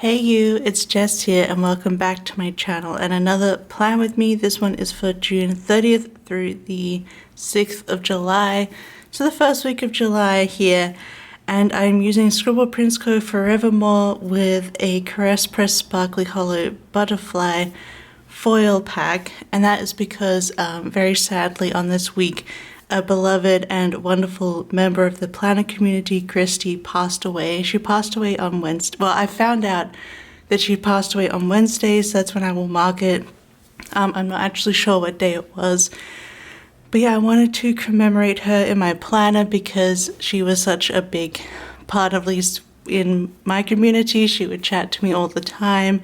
Hey you, it's Jess here and welcome back to my channel and another plan with me. This one is for June 30th through the 6th of July. So the first week of July here, and I'm using Scribble Prints Co Forevermore with a Caress Press Sparkly Hollow Butterfly foil pack, and that is because very sadly on this week a beloved and wonderful member of the planner community, Christy, passed away. She passed away on Wednesday. Well, I found out that she passed away on Wednesday, so that's when I will mark it. I'm not actually sure what day it was. But yeah, I wanted to commemorate her in my planner because she was such a big part, at least in my community. She would chat to me all the time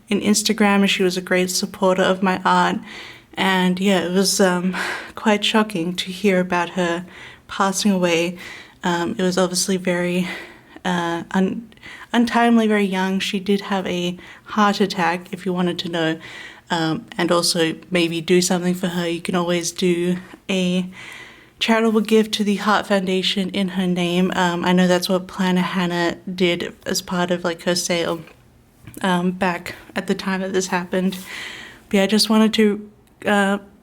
in Instagram, and she was a great supporter of my art. And yeah, it was quite shocking to hear about her passing away. It was obviously very untimely, very young. She did have a heart attack, if you wanted to know. And also maybe do something for her. You can always do a charitable gift to the Heart Foundation in her name. I know that's what Planner Hannah did as part of like her sale back at the time that this happened. But yeah, I just wanted to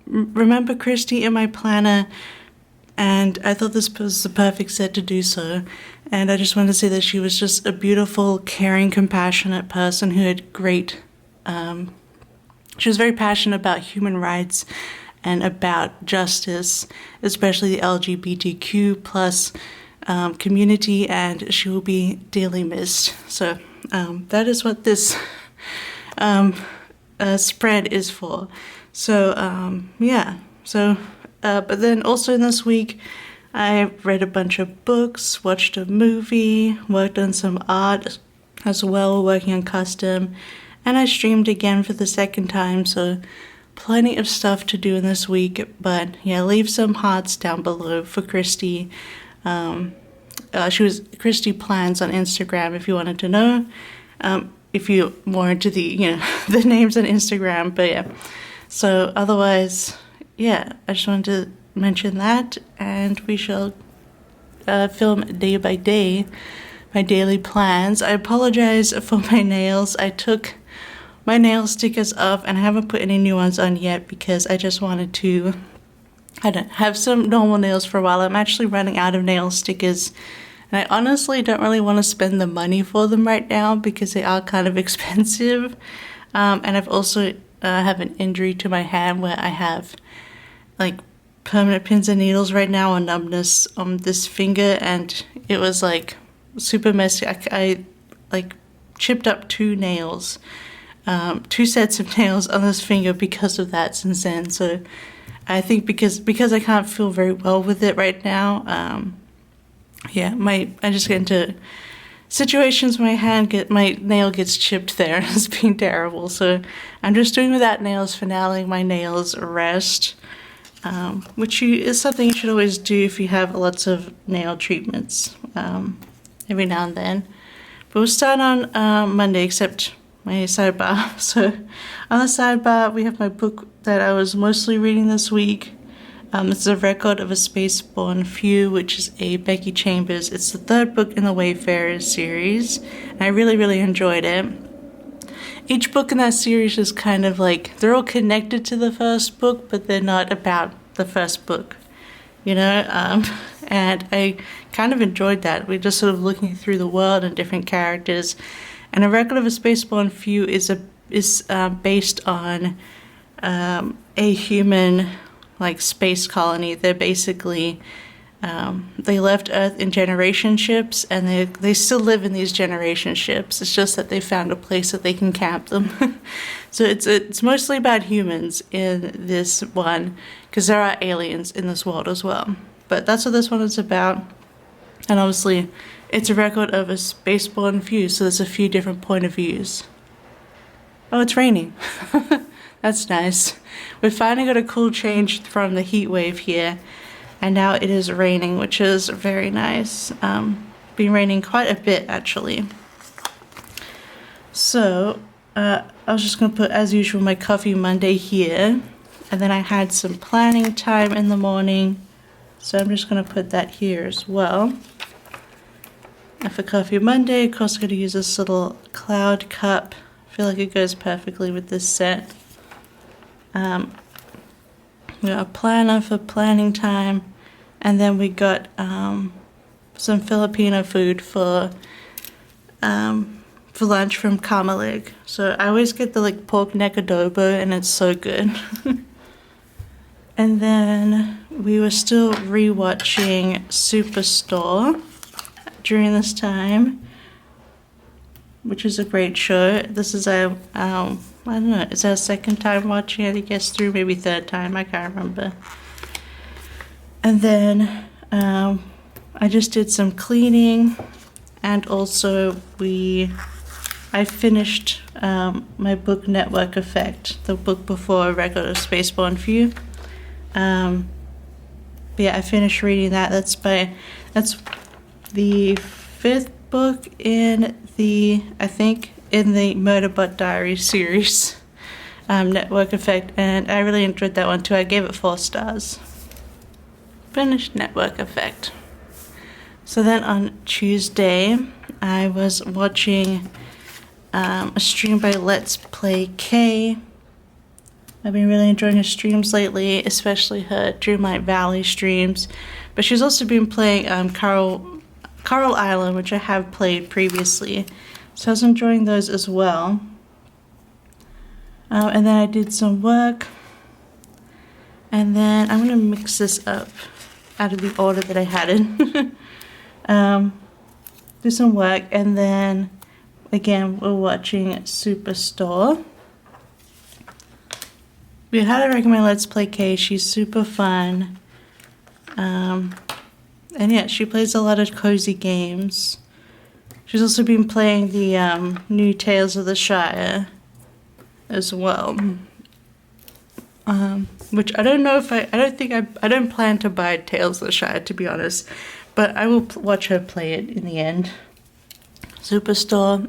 remember Christy in my planner, and I thought this was the perfect set to do so. And I just wanted to say that she was just a beautiful, caring, compassionate person who had great, she was very passionate about human rights and about justice, especially the LGBTQ plus community, and she will be dearly missed. So that is what this spread is for. So, yeah, so, but then also in this week, I read a bunch of books, watched a movie, worked on some art as well, working on custom, and I streamed again for the second time, so plenty of stuff to do in this week. But yeah, leave some hearts down below for Christy. She was Carlea Plans on Instagram if you wanted to know, if you're more into the, the names on Instagram, but yeah. So otherwise, yeah, I just wanted to mention that, and we shall film day by day my daily plans. I apologize for my nails. I took my nail stickers off and I haven't put any new ones on yet because I just wanted to, have some normal nails for a while. I'm actually running out of nail stickers, and I honestly don't really want to spend the money for them right now because they are kind of expensive. And I've also have an injury to my hand where I have like permanent pins and needles right now, or numbness on this finger, and it was like super messy. I like chipped up two nails, two sets of nails on this finger because of that since then. So I think because I can't feel very well with it right now, yeah, I just get into situations where my nail gets chipped there. It's been terrible. So I'm just doing without nails for now, letting my nails rest, which is something you should always do if you have lots of nail treatments every now and then. But we'll start on Monday, except my sidebar. So on the sidebar, we have my book that I was mostly reading this week. This is a record of a spaceborne few, which is a Becky Chambers. It's the third book in the Wayfarers series, and I really, really enjoyed it. Each book in that series is kind of like, they're all connected to the first book, but they're not about the first book, and I kind of enjoyed that. We're just sort of looking through the world and different characters, and a record of a spaceborne few is based on a human like space colony. They're basically they left Earth in generation ships, and they still live in these generation ships. It's just that they found a place that they can camp them. So it's mostly about humans in this one, because there are aliens in this world as well. But that's what this one is about. And obviously it's a record of a spaceborne few, so there's a few different point of views. Oh, it's raining. That's nice. We finally got a cool change from the heat wave here, and now it is raining, which is very nice. Been raining quite a bit actually. So I was just gonna put, as usual, my coffee Monday here, and then I had some planning time in the morning, so I'm just gonna put that here as well. And for Coffee Monday, of course, I'm going to use this little cloud cup. I feel like it goes perfectly with this set. We got a planner for planning time, and then we got some Filipino food for lunch from Carlea. So I always get the like pork neck adobo, and it's so good. And then we were still rewatching Superstore during this time, which is a great show. This is I don't know, it's our second time watching it, I guess, through, maybe third time, I can't remember. And then I just did some cleaning, and also I finished my book Network Effect, the book before Record of Spaceborne View. But yeah, I finished reading that. That's the 5th book in the Murderbot Diaries series, Network Effect, and I really enjoyed that one too. I gave it 4 stars. Finished Network Effect. So then on Tuesday, I was watching a stream by Let's Play Kay. I've been really enjoying her streams lately, especially her Dreamlight Valley streams. But she's also been playing Coral Island, which I have played previously. So I was enjoying those as well. And then I did some work. And then I'm going to mix this up out of the order that I had it. Do some work, and then again we're watching Superstore. We highly recommend Let's Play Kay. She's super fun. And yeah, she plays a lot of cozy games. She's also been playing the new Tales of the Shire as well. Which I don't know if I don't plan to buy Tales of the Shire, to be honest. But I will watch her play it in the end. Superstore.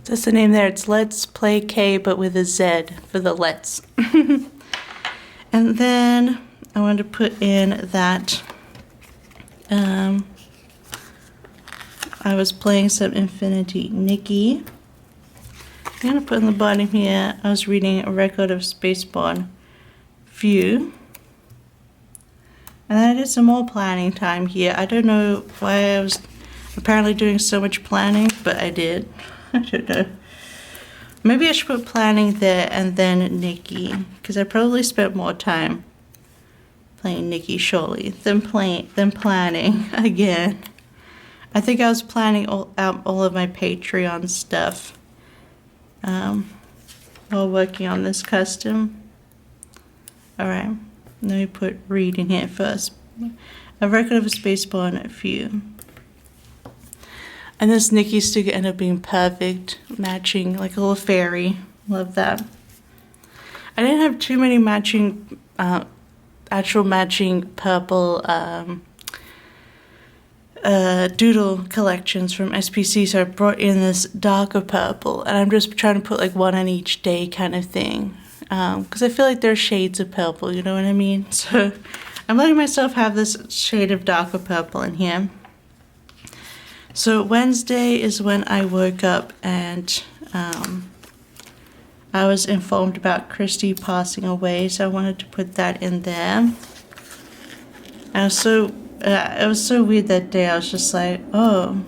That's the name there. It's Let's Play Kay, but with a Z for the Let's. And then I want to put in that I was playing some Infinity Nikki. I'm going to put in the bottom here, I was reading A Record of Spaceborne View. And then I did some more planning time here. I don't know why I was apparently doing so much planning, but I did. I don't know. Maybe I should put planning there and then Nikki, because I probably spent more time playing Nikki surely than planning again. I think I was planning all of my Patreon stuff while working on this custom. Alright, let me put read in here first. A Record of a Spaceborne View. And this Nikki sticker ended up being perfect, matching like a little fairy. Love that. I didn't have too many matching, actual matching purple doodle collections from SPC, so I brought in this darker purple, and I'm just trying to put like one on each day kind of thing. Because I feel like there are shades of purple, you know what I mean? So I'm letting myself have this shade of darker purple in here. So Wednesday is when I woke up and I was informed about Christy passing away, so I wanted to put that in there. And it was so weird that day. I was just like, oh.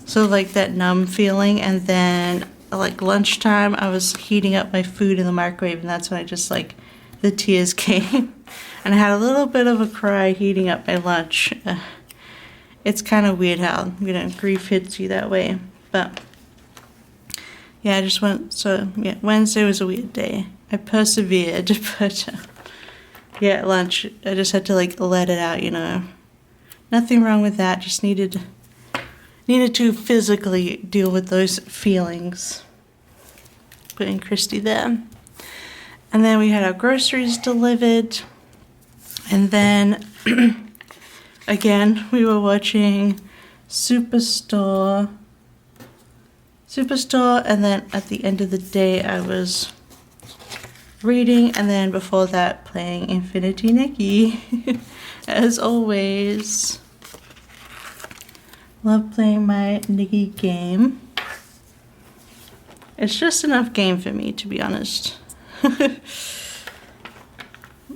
So like that numb feeling, and then like lunchtime I was heating up my food in the microwave, and that's when I just like the tears came. And I had a little bit of a cry heating up my lunch. It's kind of weird how, you know, grief hits you that way. But yeah, I just went, so yeah, Wednesday was a weird day. I persevered, but yeah, at lunch, I just had to like let it out, you know. Nothing wrong with that, just needed to physically deal with those feelings. Putting Christy there. And then we had our groceries delivered. And then, again, we were watching Superstore, and then at the end of the day, I was reading, and then before that, playing Infinity Nikki, as always. Love playing my Nikki game. It's just enough game for me, to be honest.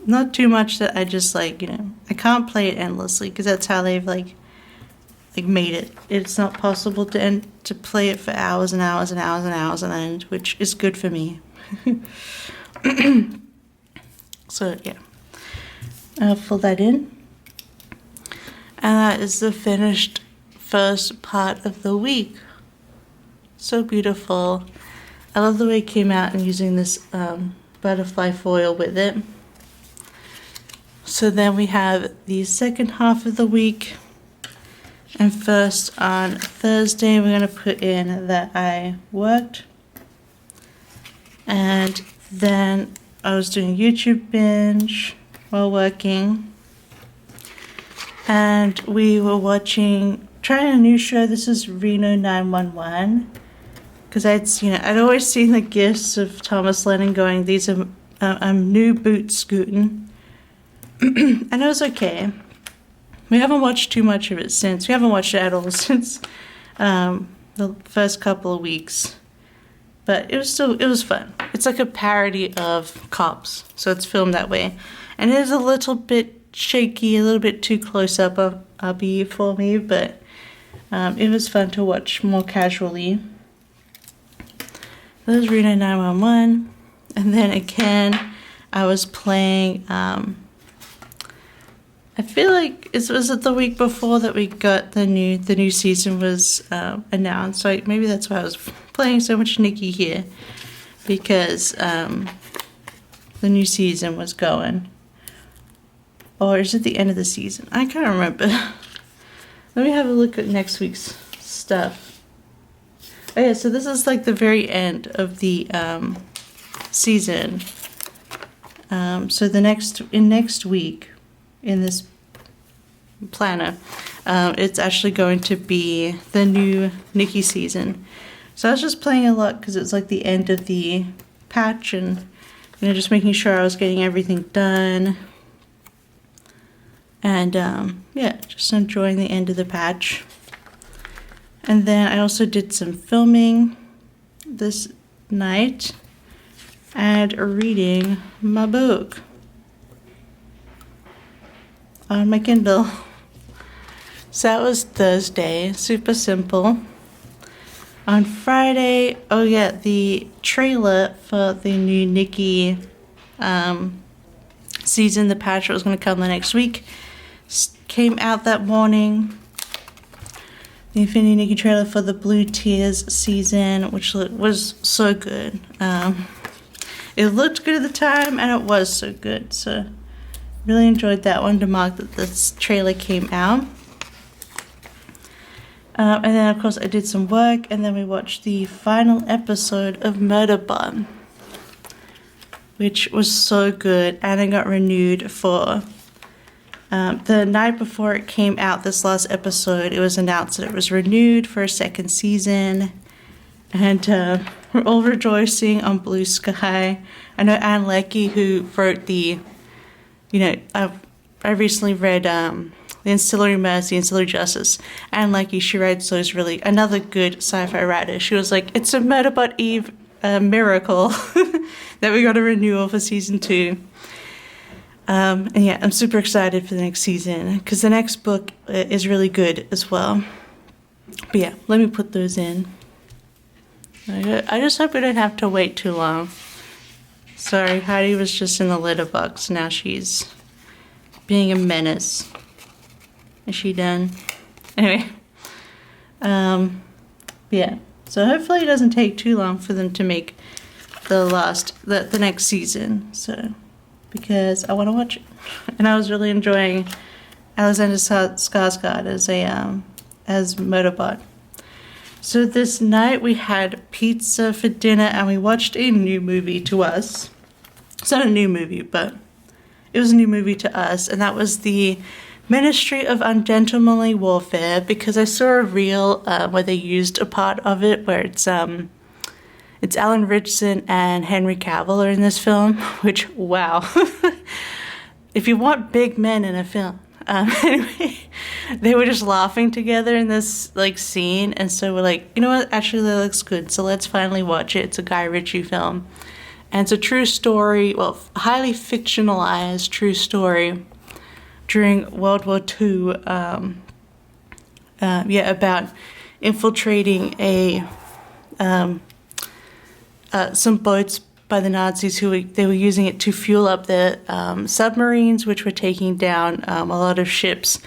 Not too much that I just like, you know, I can't play it endlessly because that's how they've like made it. It's not possible to play it for hours and hours and hours and hours on end, which is good for me. So yeah, I'll fill that in. And that is the finished first part of the week. So beautiful. I love the way it came out and using this butterfly foil with it. So then we have the second half of the week. And first on Thursday, we're going to put in that I worked. And then I was doing a YouTube binge while working. And we were trying a new show. This is Reno 911. Because I'd always seen the gifs of Thomas Lennon going, these are new boots scooting. And it was okay. We haven't watched too much of it since. We haven't watched it at all since the first couple of weeks. But it was fun. It's like a parody of Cops, so it's filmed that way. And it is a little bit shaky, a little bit too close up for me, but it was fun to watch more casually. That was Reno 911. And then again, I was playing... I feel like was it the week before that we got the new season was announced. So maybe that's why I was playing so much Nikki here, because the new season was going. Or is it the end of the season? I can't remember. Let me have a look at next week's stuff. Oh yeah, so this is like the very end of the season. So next week. In this planner, it's actually going to be the new Nikki season. So I was just playing a lot because it's like the end of the patch, and just making sure I was getting everything done, and yeah, just enjoying the end of the patch. And then I also did some filming this night and reading my book on my Kindle. So that was Thursday, super simple. On Friday, oh yeah, the trailer for the new Nikki season, the patch that was going to come the next week, came out that morning. The Infinity Nikki trailer for the Blue Tears season, which was so good. It looked good at the time, and it was so good, so really enjoyed that one to mark that this trailer came out. And then, of course, I did some work, and then we watched the final episode of Murderbot, which was so good, and it got renewed for... the night before it came out, this last episode, it was announced that it was renewed for a second season, and we're all rejoicing on Blue Sky. I know Anne Leckie, who wrote the... I recently read The Ancillary Mercy, Ancillary Justice, and Leckie, she writes those another good sci-fi writer. She was like, it's a Murderbot Eve miracle that we got a renewal for season 2. And yeah, I'm super excited for the next season, because the next book is really good as well. But yeah, let me put those in. I just hope we don't have to wait too long. Sorry, Heidi was just in the litter box. Now she's being a menace. Is she done? Anyway. Yeah. So hopefully it doesn't take too long for them to make the next season. So, because I want to watch it. And I was really enjoying Alexander Skarsgård as Murderbot. So this night we had pizza for dinner, and we watched a new movie to us. It's not a new movie, but it was a new movie to us, and that was the Ministry of Ungentlemanly Warfare, because I saw a reel where they used a part of it where it's Alan Richardson and Henry Cavill are in this film, which, wow. If you want big men in a film, Anyway, they were just laughing together in this like scene, and so we're like, you know what, actually that looks good, so let's finally watch it. It's a Guy Ritchie film, and it's a true story, well, highly fictionalized true story during World War II, about infiltrating some boats by the Nazis they were using it to fuel up their submarines, which were taking down a lot of ships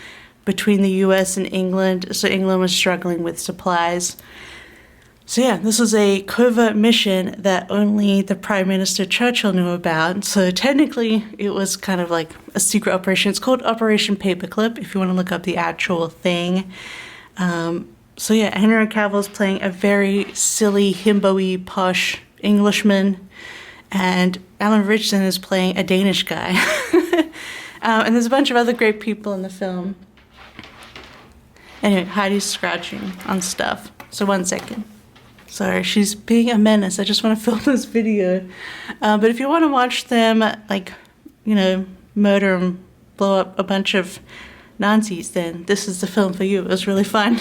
between the US and England. So England was struggling with supplies. So yeah, this was a covert mission that only the Prime Minister Churchill knew about. So technically it was kind of like a secret operation. It's called Operation Paperclip, if you want to look up the actual thing. So yeah, Henry Cavill's playing a very silly, himbo-y, posh Englishman, and Alan Ritchson is playing a Danish guy. And there's a bunch of other great people in the film. Anyway, Heidi's scratching on stuff. So 1 second. Sorry, she's being a menace. I just want to film this video. But if you want to watch them, like, you know, murder and blow up a bunch of Nazis, then this is the film for you. It was really fun.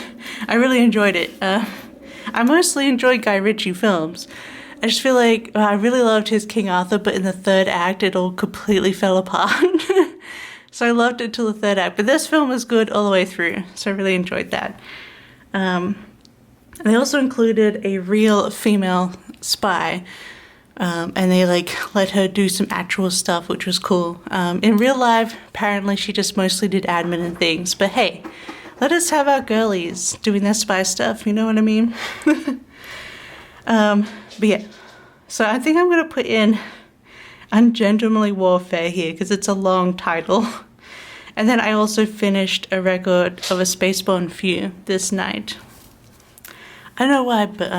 I really enjoyed it. I mostly enjoy Guy Ritchie films. I just feel like I really loved his King Arthur, but in the third act it all completely fell apart. So I loved it till the third act. But this film was good all the way through, so I really enjoyed that. They also included a real female spy, and they like let her do some actual stuff, which was cool. In real life, apparently she just mostly did admin and things, but hey, let us have our girlies doing their spy stuff, you know what I mean? But yeah, so I think I'm going to put in Ungentlemanly Warfare here because it's a long title. And then I also finished a record of a Spaceborne Few this night. I don't know why, but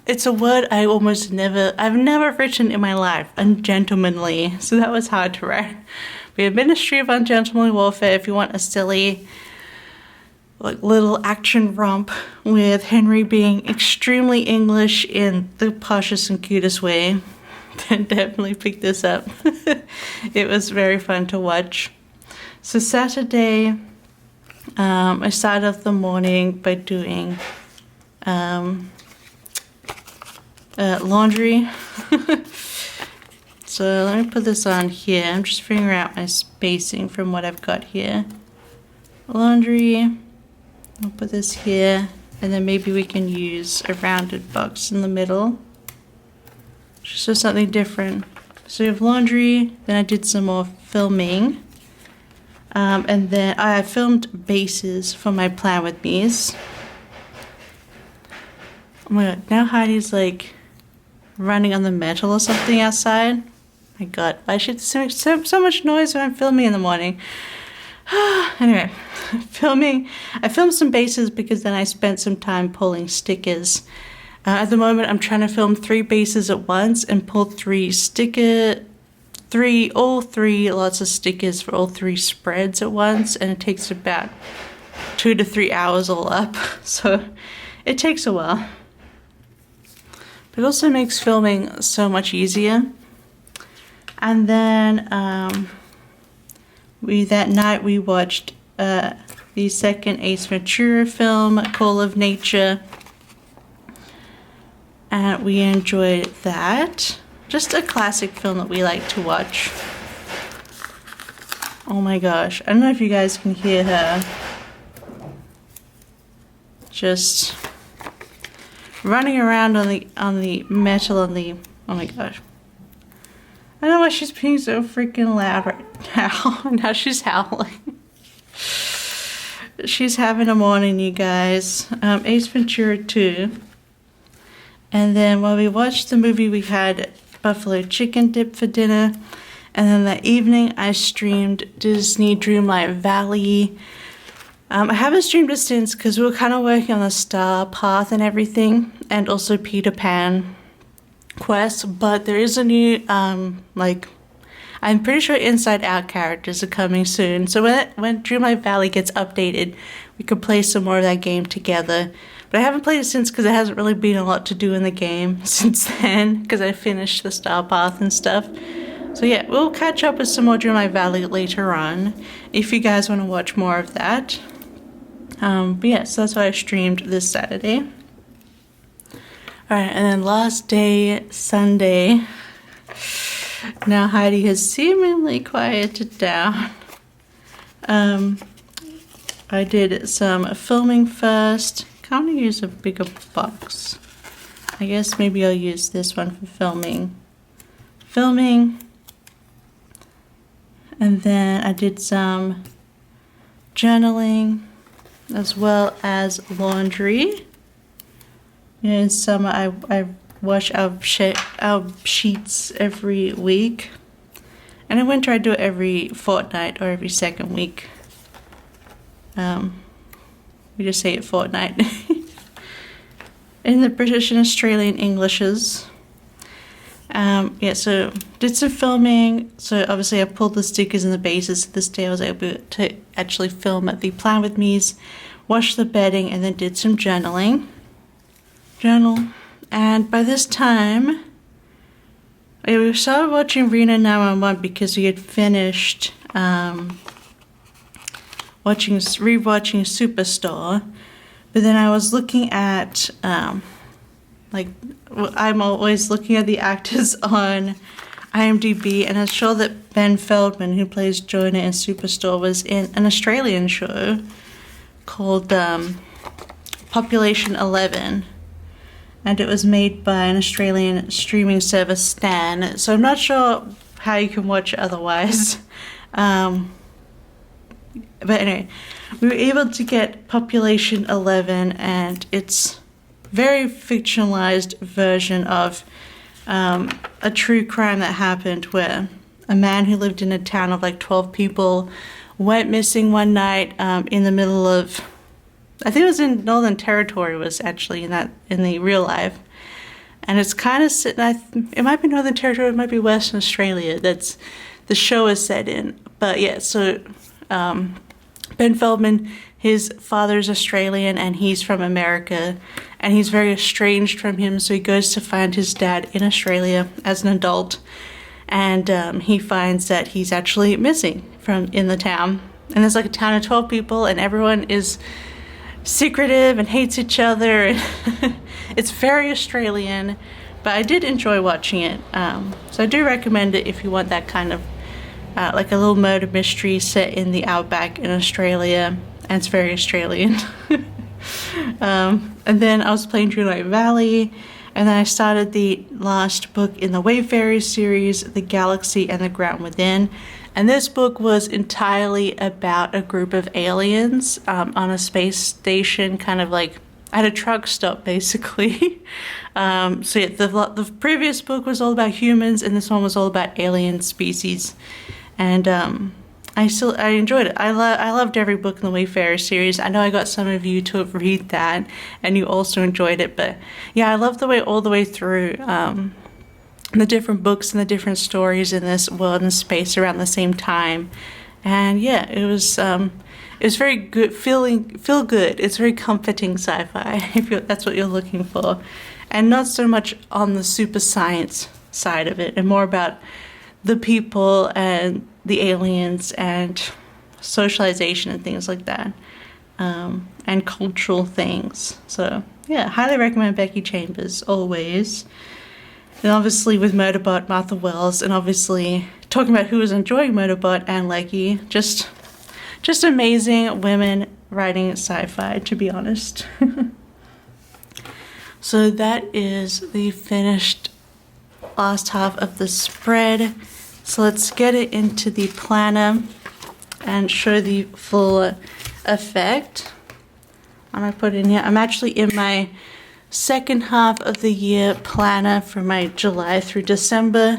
it's a word I've never written in my life, ungentlemanly, so that was hard to write. We have Ministry of Ungentlemanly Warfare if you want a silly like little action romp with Henry being extremely English in the poshest and cutest way, then definitely pick this up. It was very fun to watch. So Saturday, I started off the morning by doing laundry. So let me put this on here. I'm just figuring out my spacing from what I've got here. Laundry. I'll put this here, and then maybe we can use a rounded box in the middle, just so something different. So we have laundry, then I did some more filming, and then I filmed bases for my Plan With Me's. Oh my god, now Heidi's like running on the metal or something outside. My god, why should make so much noise when I'm filming in the morning? Anyway, I filmed some bases because then I spent some time pulling stickers. At the moment I'm trying to film 3 bases at once and pull all three lots of stickers for all 3 spreads at once, and it takes about 2 to 3 hours all up, so it takes a while. But it also makes filming so much easier. And then that night we watched the second Ace Ventura film, Call of Nature, and we enjoyed that. Just a classic film that we like to watch. Oh my gosh, I don't know if you guys can hear her just running around on the metal on the, oh my gosh. I don't know why she's being so freaking loud right now. Now she's howling. She's having a morning, you guys. Ace Ventura 2. And then while we watched the movie, we had buffalo chicken dip for dinner. And then that evening, I streamed Disney Dreamlight Valley. I haven't streamed it since because we were kind of working on the Star Path and everything. And also Peter Pan quest, but there is a new I'm pretty sure Inside Out characters are coming soon, so when Dreamlight Valley gets updated we could play some more of that game together. But I haven't played it since because there hasn't really been a lot to do in the game since then, because I finished the Star Path and stuff. So yeah, we'll catch up with some more July Valley later on if you guys want to watch more of that. But yeah, so that's what I streamed this Saturday. Alright, and then last day, Sunday. Now Heidi has seemingly quieted down. I did some filming first. Kind of use a bigger box. I guess maybe I'll use this one for filming. And then I did some journaling as well as laundry. In summer, I wash our sheets every week. And in winter, I do it every fortnight or every second week. We just say it fortnight. In the British and Australian Englishes. Yeah, so did some filming. So obviously I pulled the stickers and the bases. This day I was able to actually film at the Plan With Me's, wash the bedding, and then did some journal. And by this time, we started watching Reno 911 because we had finished rewatching Superstore. But then I was looking at I'm always looking at the actors on IMDb, and I saw that Ben Feldman, who plays Jonah in Superstore, was in an Australian show called Population 11, and it was made by an Australian streaming service, Stan. So I'm not sure how you can watch it otherwise. But anyway, we were able to get Population 11, and it's very fictionalized version of a true crime that happened where a man who lived in a town of like 12 people went missing one night in the middle of, I think it was in Northern Territory, was actually in the real life. And it's kind of, it might be Northern Territory, it might be Western Australia that's the show is set in. But yeah, so Ben Feldman, his father's Australian and he's from America, and he's very estranged from him, so he goes to find his dad in Australia as an adult, and he finds that he's actually missing in the town. And there's like a town of 12 people, and everyone is secretive and hates each other. It's very Australian, but I did enjoy watching it. So I do recommend it if you want that kind of like a little murder mystery set in the outback in Australia, and it's very Australian. And then I was playing Dreamlight Valley, and then I started the last book in the Wayfarers series, The Galaxy and the Ground Within. And this book was entirely about a group of aliens on a space station, kind of like at a truck stop, basically. So yeah, the previous book was all about humans, and this one was all about alien species. And I enjoyed it. I loved every book in the Wayfarer series. I know I got some of you to read that, and you also enjoyed it. But yeah, I loved all the way through the different books and the different stories in this world and space around the same time. And yeah, it was very good. Feel good. It's very comforting sci-fi if that's what you're looking for, and not so much on the super science side of it, and more about the people and the aliens and socialization and things like that, and cultural things. So yeah, highly recommend Becky Chambers always. And obviously with Murderbot, Martha Wells, and obviously talking about who was enjoying Murderbot and Leggy, just amazing women writing sci-fi, to be honest. So that is the finished last half of the spread. So let's get it into the planner and show the full effect. I'm gonna put it in here. I'm actually in my second half of the year planner for my July through December,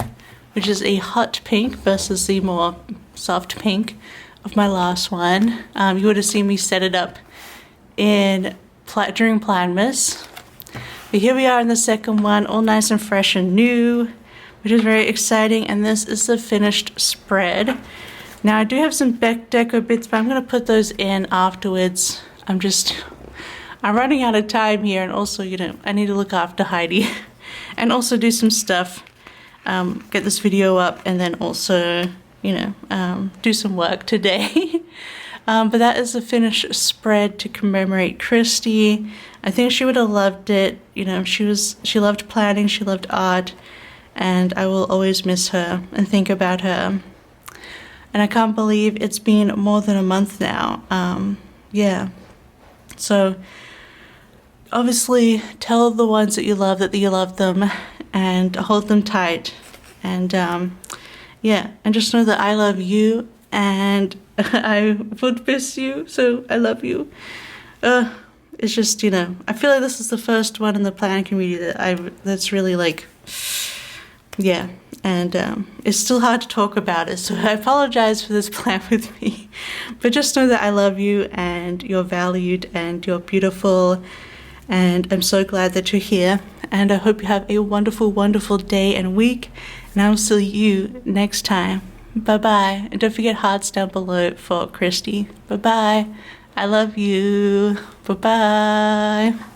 which is a hot pink versus the more soft pink of my last one. You would have seen me set it up during Planmas. But here we are in the second one, all nice and fresh and new, which is very exciting. And this is the finished spread. Now I do have some deco bits, but I'm going to put those in afterwards. I'm running out of time here, and also, I need to look after Heidi and also do some stuff get this video up and then also, do some work today. But that is the finished spread to commemorate Christy. I think she would have loved it. She loved planning, she loved art, and I will always miss her and think about her. And I can't believe it's been more than a month now. Yeah. So obviously tell the ones that you love them and hold them tight. And yeah, and just know that I love you and I would miss you, so I love you. It's just, I feel like this is the first one in the plan community that's really like, yeah. And it's still hard to talk about it, so I apologize for this plan with me. But just know that I love you and you're valued and you're beautiful. And I'm so glad that you're here. And I hope you have a wonderful, wonderful day and week. And I will see you next time. Bye-bye. And don't forget hearts down below for Christy. Bye-bye. I love you. Bye-bye.